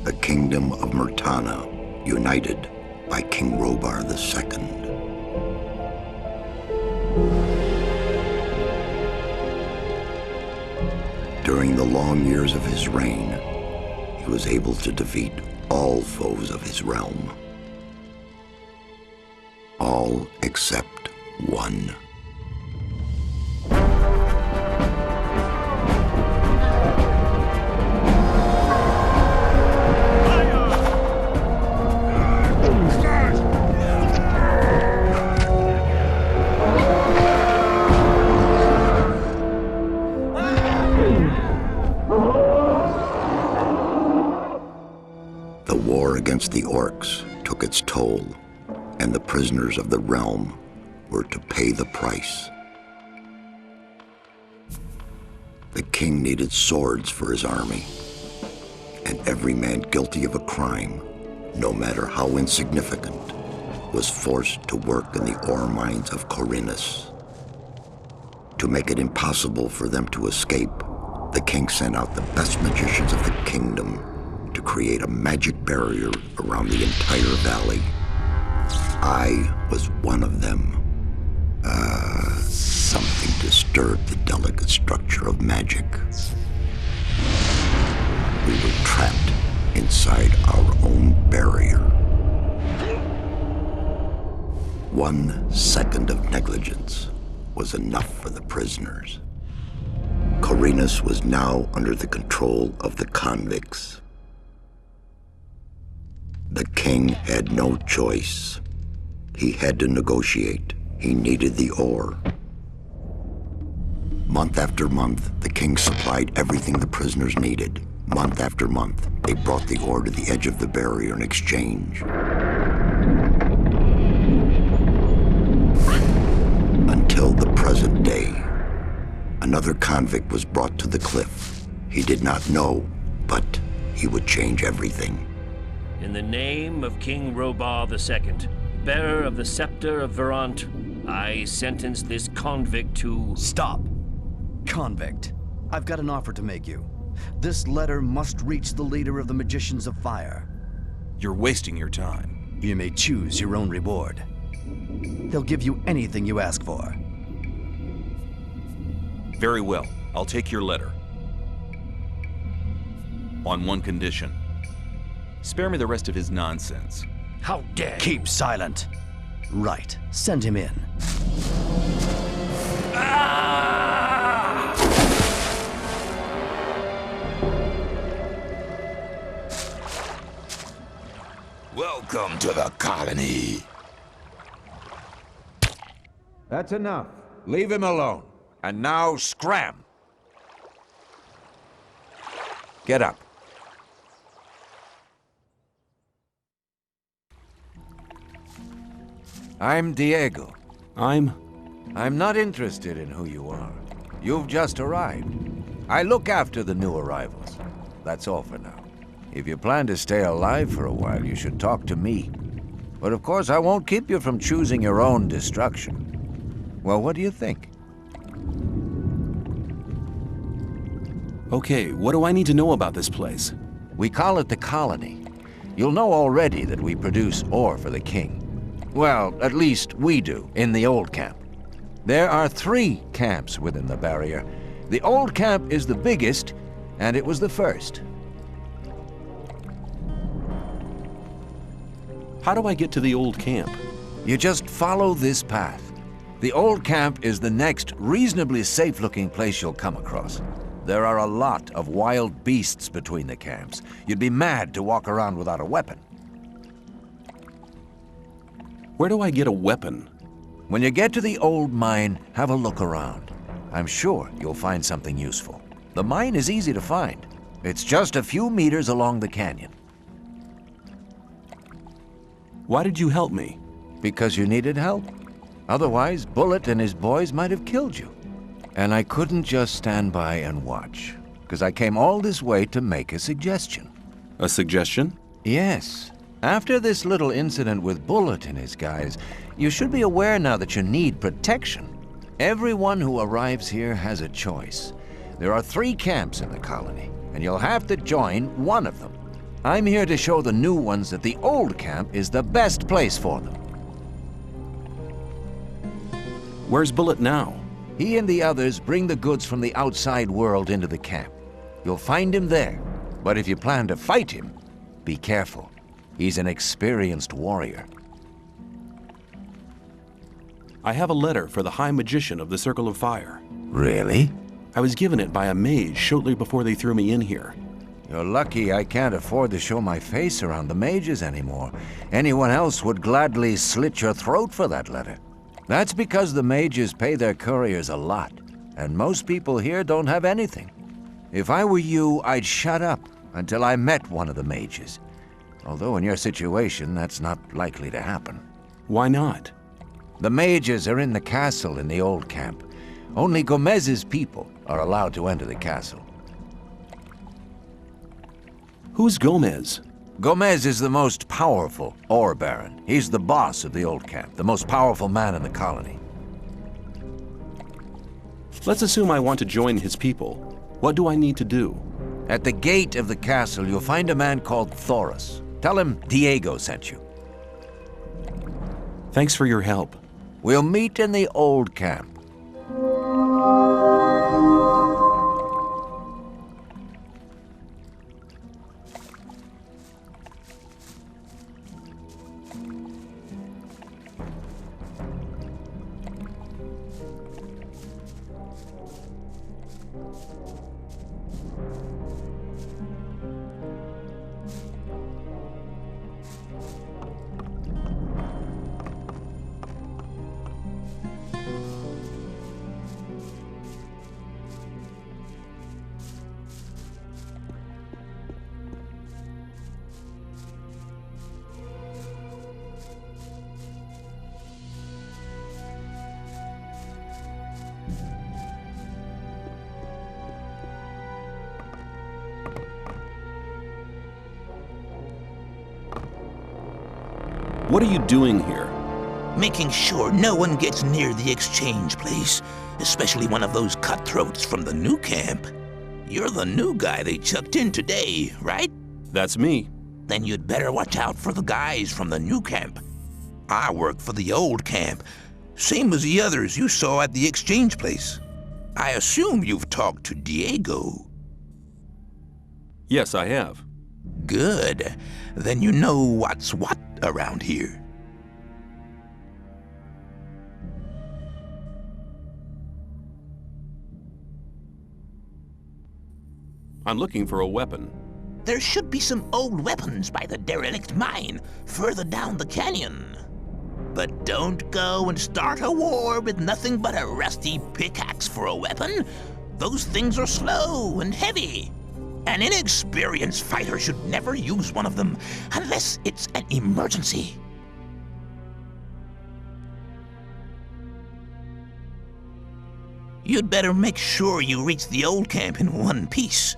the kingdom of Murtana, united by King Robar II. During the long years of his reign, he was able to defeat all foes of his realm. All except one. The war against the orcs took its toll, and the prisoners of the realm were to pay the price. The king needed swords for his army, and every man guilty of a crime, no matter how insignificant, was forced to work in the ore mines of Khorinis. To make it impossible for them to escape, the king sent out the best magicians of the kingdom to create a magic barrier around the entire valley. I was one of them. Something disturbed the delicate structure of magic. We were trapped inside our own barrier. 1 second of negligence was enough for the prisoners. Khorinis was now under the control of the convicts. The king had no choice. He had to negotiate. He needed the ore. Month after month, the king supplied everything the prisoners needed. Month after month, they brought the ore to the edge of the barrier in exchange. Until the present day. Another convict was brought to the cliff. He did not know, but he would change everything. In the name of King Robar II, bearer of the scepter of Verant, I sentence this convict to... Stop! Convict, I've got an offer to make you. This letter must reach the leader of the Magicians of Fire. You're wasting your time. You may choose your own reward. They'll give you anything you ask for. Very well, I'll take your letter. On one condition. Spare me the rest of his nonsense. How dare you! Keep silent. Right, send him in. Welcome to the colony. That's enough. Leave him alone. And now scram. Get up. I'm Diego. I'm not interested in who you are. You've just arrived. I look after the new arrivals. That's all for now. If you plan to stay alive for a while, you should talk to me. But of course, I won't keep you from choosing your own destruction. Well, what do you think? Okay, what do I need to know about this place? We call it the colony. You'll know already that we produce ore for the king. Well, at least we do, in the old camp. There are 3 camps within the barrier. The old camp is the biggest, and it was the first. How do I get to the old camp? You just follow this path. The old camp is the next reasonably safe-looking place you'll come across. There are a lot of wild beasts between the camps. You'd be mad to walk around without a weapon. Where do I get a weapon? When you get to the old mine, have a look around. I'm sure you'll find something useful. The mine is easy to find. It's just a few meters along the canyon. Why did you help me? Because you needed help. Otherwise, Bullet and his boys might have killed you. And I couldn't just stand by and watch, because I came all this way to make a suggestion. A suggestion? Yes. After this little incident with Bullet and his guys, you should be aware now that you need protection. Everyone who arrives here has a choice. There are 3 camps in the colony, and you'll have to join one of them. I'm here to show the new ones that the old camp is the best place for them. Where's Bullet now? He and the others bring the goods from the outside world into the camp. You'll find him there, but if you plan to fight him, be careful. He's an experienced warrior. I have a letter for the High Magician of the Circle of Fire. Really? I was given it by a mage shortly before they threw me in here. You're lucky I can't afford to show my face around the mages anymore. Anyone else would gladly slit your throat for that letter. That's because the mages pay their couriers a lot, and most people here don't have anything. If I were you, I'd shut up until I met one of the mages. Although in your situation, that's not likely to happen. Why not? The mages are in the castle in the old camp. Only Gomez's people are allowed to enter the castle. Who's Gomez? Gomez is the most powerful ore baron. He's the boss of the old camp, the most powerful man in the colony. Let's assume I want to join his people. What do I need to do? At the gate of the castle, you'll find a man called Thoris. Tell him Diego sent you. Thanks for your help. We'll meet in the old camp. What are you doing here? Making sure no one gets near the exchange place, especially one of those cutthroats from the new camp. You're the new guy they chucked in today, right? That's me. Then you'd better watch out for the guys from the new camp. I work for the old camp, same as the others you saw at the exchange place. I assume you've talked to Diego. Yes, I have. Good. Then you know what's what around here. I'm looking for a weapon. There should be some old weapons by the derelict mine further down the canyon. But don't go and start a war with nothing but a rusty pickaxe for a weapon. Those things are slow and heavy. An inexperienced fighter should never use one of them unless it's an emergency. You'd better make sure you reach the old camp in one piece.